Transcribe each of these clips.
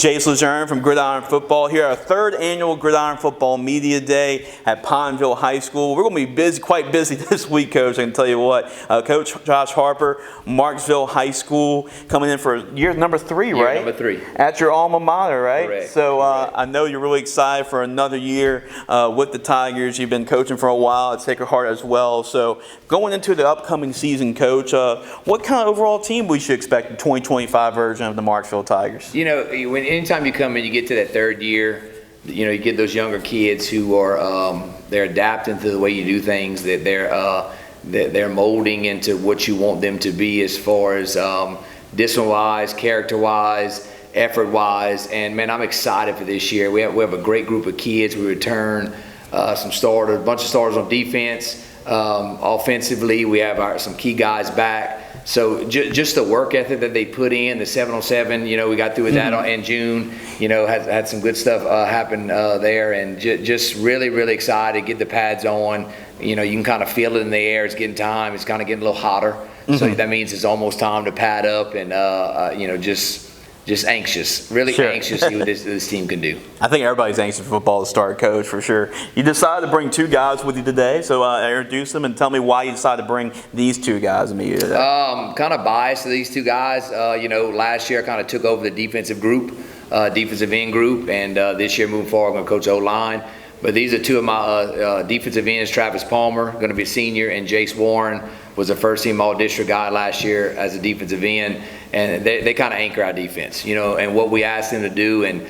Jace Lejeune from Gridiron Football here, our third annual Gridiron Football Media Day at Pineville High School. We're going to be busy, quite busy this week, Coach. I can tell you what. Coach Josh Harper, Marksville High School, coming in for year number 3, right? Year number 3. At your alma mater, right? Correct. So I know you're really excited for another year with the Tigers. You've been coaching for a while at Sacred Heart as well. So going into the upcoming season, Coach, what kind of overall team we should expect in the 2025 version of the Marksville Tigers? You know, anytime you come in, you get to that third year, you know, you get those younger kids who are they're adapting to the way you do things, that they're molding into what you want them to be as far as discipline-wise, character-wise, effort-wise. And man, I'm excited for this year. We have a great group of kids. We return some starters, a bunch of starters on defense. Offensively, we have some key guys back. So just the work ethic that they put in, the 7-on-7, you know, we got through with that in June, you know, had some good stuff happen there, and just really, really excited, get the pads on. You know, you can kind of feel it in the air. It's getting time. It's kind of getting a little hotter. So that means it's almost time to pad up and, you know, just anxious, really anxious to see what this team can do. I think everybody's anxious for football to start, Coach, for sure. You decided to bring 2 guys with you today, so introduce them and tell me why you decided to bring these 2 guys with you today. Kind of biased to these 2 guys. You know, last year I kind of took over the defensive group, defensive end group, and this year moving forward I'm going to coach O-line. But these are 2 of my defensive ends. Travis Palmer, going to be a senior, and Jace Warren was a first-team All-District guy last year as a defensive end. And they kind of anchor our defense, you know, and what we asked them to do and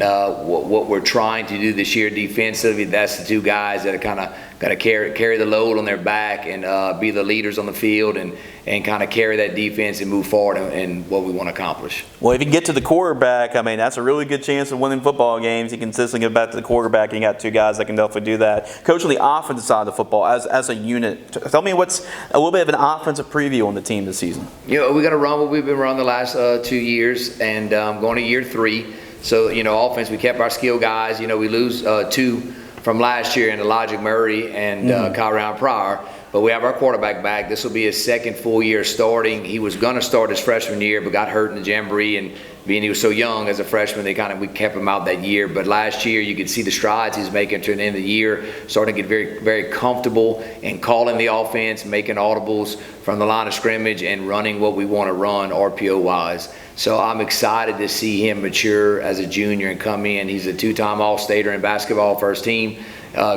what we're trying to do this year defensively, that's the 2 guys that are kind of got to carry the load on their back and be the leaders on the field and kind of carry that defense and move forward in what we want to accomplish. Well, if you get to the quarterback, I mean, that's a really good chance of winning football games. You consistently get back to the quarterback, and you got 2 guys that can definitely do that. Coach, on the offensive side of the football, as a unit, tell me what's a little bit of an offensive preview on the team this season. You know, we're going to run what we've been running the last 2 years, and going to year 3. So, you know, offense, we kept our skill guys. You know, we lose 2 from last year in Elijah Murray and Kyle Round Pryor. But we have our quarterback back. This will be his second full year starting. He was going to start his freshman year, but got hurt in the jamboree, and being he was so young as a freshman, we kept him out that year. But last year, you could see the strides he's making to the end of the year, starting to get very, very comfortable and calling the offense, making audibles from the line of scrimmage, and running what we want to run RPO-wise. So I'm excited to see him mature as a junior and come in. He's a 2-time All-Stater in basketball, first team.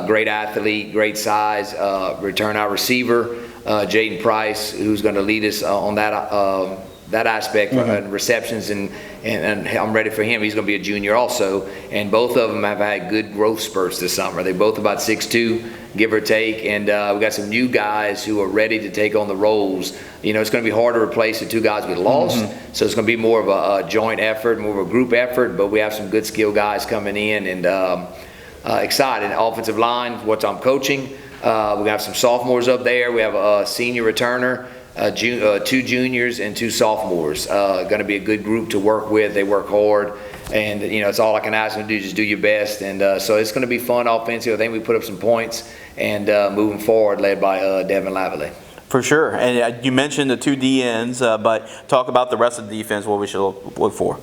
Great athlete, great size, return our receiver, Jaden Price, who's going to lead us on that aspect, receptions, and I'm ready for him. He's going to be a junior also, and both of them have had good growth spurts this summer. They're both about 6'2", give or take, and we got some new guys who are ready to take on the roles. You know, it's going to be hard to replace the 2 guys we lost, so it's going to be more of a joint effort, more of a group effort, but we have some good skill guys coming in, and excited. Offensive line, what I'm coaching. We have some sophomores up there. We have a senior returner, 2 juniors and 2 sophomores. Going to be a good group to work with. They work hard, and you know, it's all I can ask them to do, just do your best. And so it's going to be fun offensive. I think we put up some points, and moving forward, led by Devin Lavalley. For sure. And you mentioned the 2 DNs, but talk about the rest of the defense, what we should look for.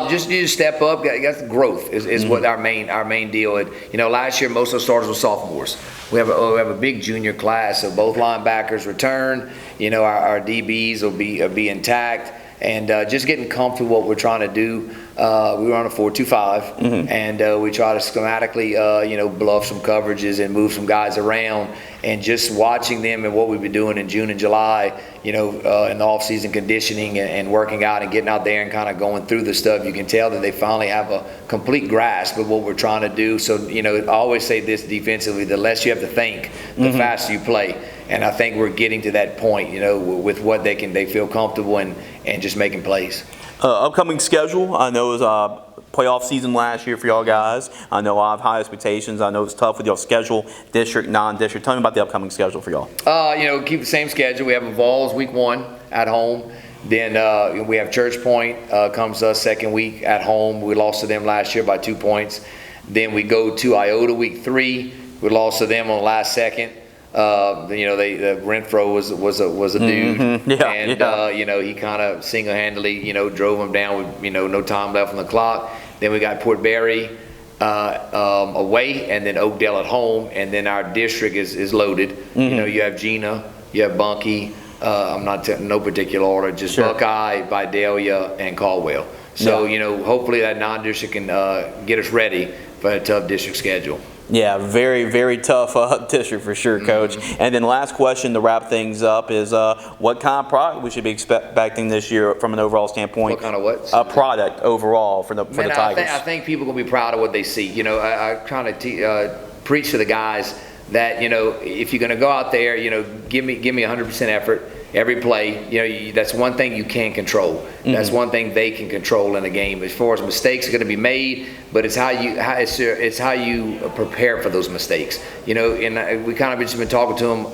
Just need to step up. Got the growth is what our main deal. You know, last year most of the starters were sophomores. We have a big junior class, so both linebackers return. You know, our DBs will be intact, and just getting comfortable with what we're trying to do. We run a 4-2-5, and we try to schematically, you know, bluff some coverages and move some guys around. And just watching them and what we've been doing in June and July, you know, in the off-season conditioning and working out and getting out there and kind of going through the stuff, you can tell that they finally have a complete grasp of what we're trying to do. So, you know, I always say this defensively: the less you have to think, the faster you play. And I think we're getting to that point, you know, with what they feel comfortable and just making plays. Upcoming schedule, I know it was playoff season last year for y'all guys. I know I have high expectations. I know it's tough with y'all schedule, district, non-district. Tell me about the upcoming schedule for y'all. You know, keep the same schedule. We have Vols week 1 at home. Then we have Church Point comes us second week at home. We lost to them last year by 2 points. Then we go to Iota week 3. We lost to them on the last second. Renfro was a dude, he kind of single-handedly, drove them down with, no time left on the clock. Then we got Port Barry away, and then Oakdale at home, and then our district is loaded. You have Gina, you have Bunkie. I'm not in no particular order, just Buckeye, Vidalia, and Caldwell. So hopefully that non-district can get us ready for a tough district schedule. Yeah, very, very tough district for sure, Coach. And then last question to wrap things up is what kind of product we should be expecting this year from an overall standpoint? What kind of what? A product overall for the Tigers. I think people are going to be proud of what they see. I kind of preach to the guys that, if you're going to go out there, give me 100% effort. Every play, that's one thing you can't control. That's one thing they can control in a game. As far as mistakes are going to be made, but it's how you prepare for those mistakes. And we kind of just been talking to them.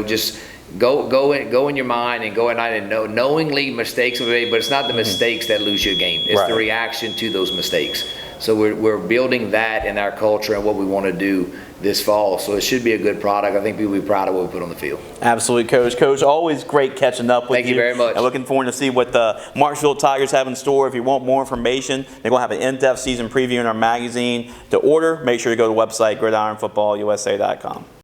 Just go in your mind and go at night and knowingly mistakes will be made, but it's not the mistakes that lose you a game. It's the reaction to those mistakes. So we're building that in our culture and what we want to do this fall. So it should be a good product. I think people will be proud of what we put on the field. Absolutely, Coach. Coach, always great catching up with you. Thank you very much. And looking forward to see what the Marksville Tigers have in store. If you want more information, they're going to have an in-depth season preview in our magazine. To order, make sure you go to the website, gridironfootballusa.com.